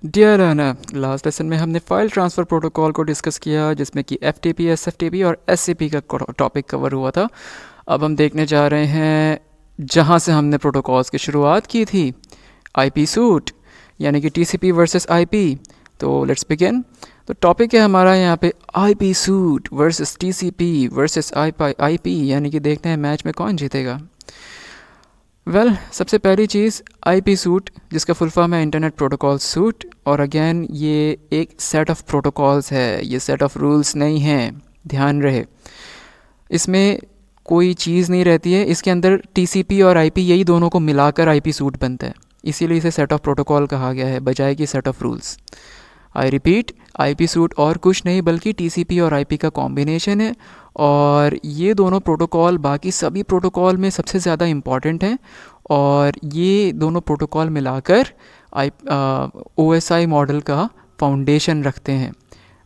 Dear learner, last lesson में हमने file transfer protocol को डिस्कस किया जिसमें कि एफटीपी, एसएफटीपी और एससीपी का टॉपिक कवर हुआ था। अब हम देखने जा रहे हैं जहां से हमने प्रोटोकॉल्स की शुरुआत की थी, आईपी सूट यानी कि टीसीपी वर्सेस आईपी। तो लेट्स बिगिन। तो टॉपिक है हमारा यहाँ पे IP suit versus TCP versus IP, यानी कि देखते हैं मैच में कौन जीतेगा। सबसे पहली चीज़ आईपी सूट, जिसका फुल फॉर्म है इंटरनेट प्रोटोकॉल सूट। और अगेन ये एक सेट ऑफ प्रोटोकॉल्स है, ये सेट ऑफ रूल्स नहीं हैं, ध्यान रहे। इसमें कोई चीज़ नहीं रहती है, इसके अंदर टीसीपी और आईपी यही दोनों को मिलाकर आईपी सूट बनता है, इसीलिए इसे सेट ऑफ प्रोटोकॉल कहा गया है बजाय कि set of rules. I repeat, IP suit और कुछ नहीं बल्कि टीसीपी और आईपी का कॉम्बिनेशन है, और ये दोनों प्रोटोकॉल बाकी सभी प्रोटोकॉल में सबसे ज़्यादा इम्पॉर्टेंट हैं, और ये दोनों प्रोटोकॉल मिलाकर ओएसआई मॉडल का फाउंडेशन रखते हैं।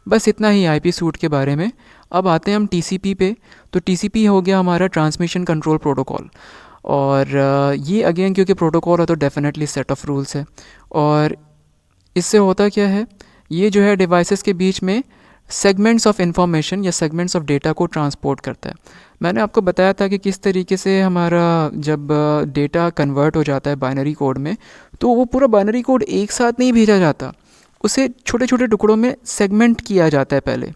बस इतना ही आईपी सूट के बारे में। अब आते हैं हम टीसीपी पे। तो टीसीपी हो गया हमारा ट्रांसमिशन कंट्रोल प्रोटोकॉल, और ये अगेन क्योंकि प्रोटोकॉल है तो डेफिनेटली सेट ऑफ रूल्स है। और इससे होता क्या है, ये जो है डिवाइसेस के बीच में सेगमेंट्स ऑफ इंफॉर्मेशन या सेगमेंट्स ऑफ डेटा को ट्रांसपोर्ट करता है। मैंने आपको बताया था कि किस तरीके से हमारा जब डेटा कन्वर्ट हो जाता है बाइनरी कोड में, तो वो पूरा बाइनरी कोड एक साथ नहीं भेजा जाता, उसे छोटे छोटे टुकड़ों में सेगमेंट किया जाता है पहले।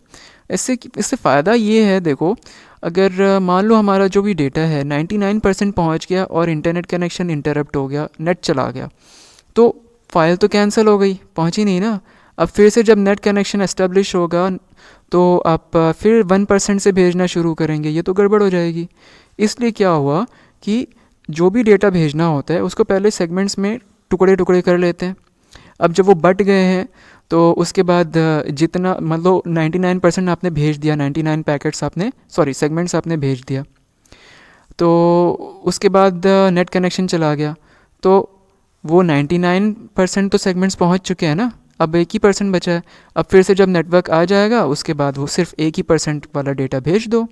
इससे फ़ायदा ये है, देखो, अगर मान लो हमारा जो भी डेटा है 99% पहुंच गया और इंटरनेट कनेक्शन इंटरप्ट हो गया, नेट चला गया, तो फाइल तो कैंसिल हो गई, पहुंची नहीं ना। अब फिर से जब नेट कनेक्शन एस्टेब्लिश होगा तो आप फिर 1% से भेजना शुरू करेंगे, ये तो गड़बड़ हो जाएगी। इसलिए क्या हुआ कि जो भी डेटा भेजना होता है उसको पहले सेगमेंट्स में टुकड़े टुकड़े कर लेते हैं। अब जब वो बट गए हैं तो उसके बाद जितना मतलब 99% आपने भेज दिया, 99 पैकेट्स आपने सेगमेंट्स आपने भेज दिया, तो उसके बाद नेट कनेक्शन चला गया, तो वो 99% तो सेगमेंट्स पहुंच चुके हैं ना, अब 1% बचा है। अब फिर से जब नेटवर्क आ जाएगा उसके बाद वो सिर्फ 1% वाला डेटा भेज दो।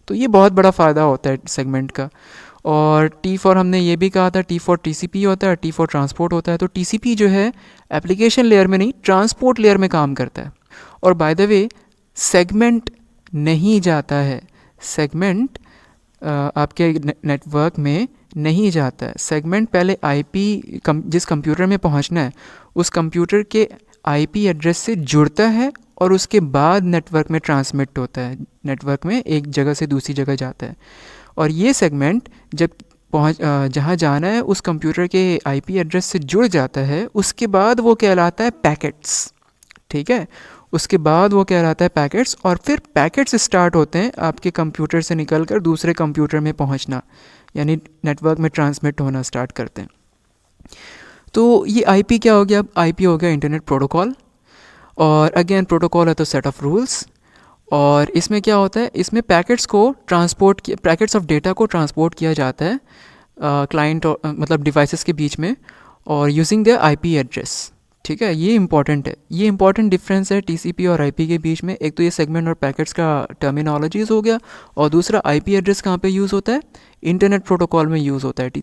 तो ये बहुत बड़ा फ़ायदा होता है सेगमेंट का। और T4 हमने ये भी कहा था, T4 TCP होता है, T4 ट्रांसपोर्ट होता है। तो TCP जो है एप्लीकेशन लेयर में नहीं, ट्रांसपोर्ट लेयर में काम करता है। और बाय द वे सेगमेंट नहीं जाता है, सेगमेंट आपके नेटवर्क में नहीं जाता है। सेगमेंट पहले आईपी जिस कंप्यूटर में पहुंचना है उस कंप्यूटर के आईपी एड्रेस से जुड़ता है और उसके बाद नेटवर्क में ट्रांसमिट होता है, नेटवर्क में एक जगह से दूसरी जगह जाता है। और ये सेगमेंट जब जहाँ जाना है उस कंप्यूटर के आईपी एड्रेस से जुड़ जाता है, उसके बाद वो कहलाता है पैकेट्स। ठीक है, उसके बाद वो कहलाता है पैकेट्स, और फिर पैकेट्स स्टार्ट होते हैं आपके कंप्यूटर से निकलकर दूसरे कंप्यूटर में पहुंचना, यानी नेटवर्क में ट्रांसमिट होना स्टार्ट करते हैं। तो ये आईपी क्या हो गया, अब आईपी हो गया इंटरनेट प्रोटोकॉल। और अगेन प्रोटोकॉल है तो सेट ऑफ रूल्स। और इसमें क्या होता है, इसमें पैकेट्स ऑफ डेटा को ट्रांसपोर्ट किया जाता है क्लाइंट मतलब डिवाइसेस के बीच में, और यूजिंग देयर आईपी एड्रेस। ठीक है, ये इंपॉर्टेंट है, ये इंपॉर्टेंट डिफरेंस है टीसीपी और आईपी के बीच में। एक तो ये सेगमेंट और पैकेट्स का टर्मिनोलॉजीज हो गया, और दूसरा आईपी एड्रेस कहाँ पे यूज़ होता है, इंटरनेट प्रोटोकॉल में यूज़ होता है।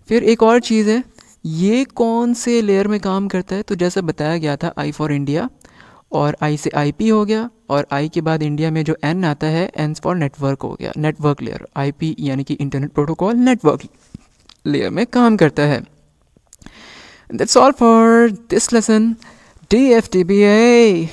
फिर एक और चीज़ है, ये कौन से लेयर में काम करता है, तो जैसा बताया गया था आई फॉर इंडिया, और आई से आईपी हो गया, और आई के बाद इंडिया में जो एन आता है, एन फॉर नेटवर्क हो गया, नेटवर्क लेयर। आईपी यानी कि इंटरनेट प्रोटोकॉल नेटवर्क लेयर में काम करता है। That's all for this lesson. DFTBA.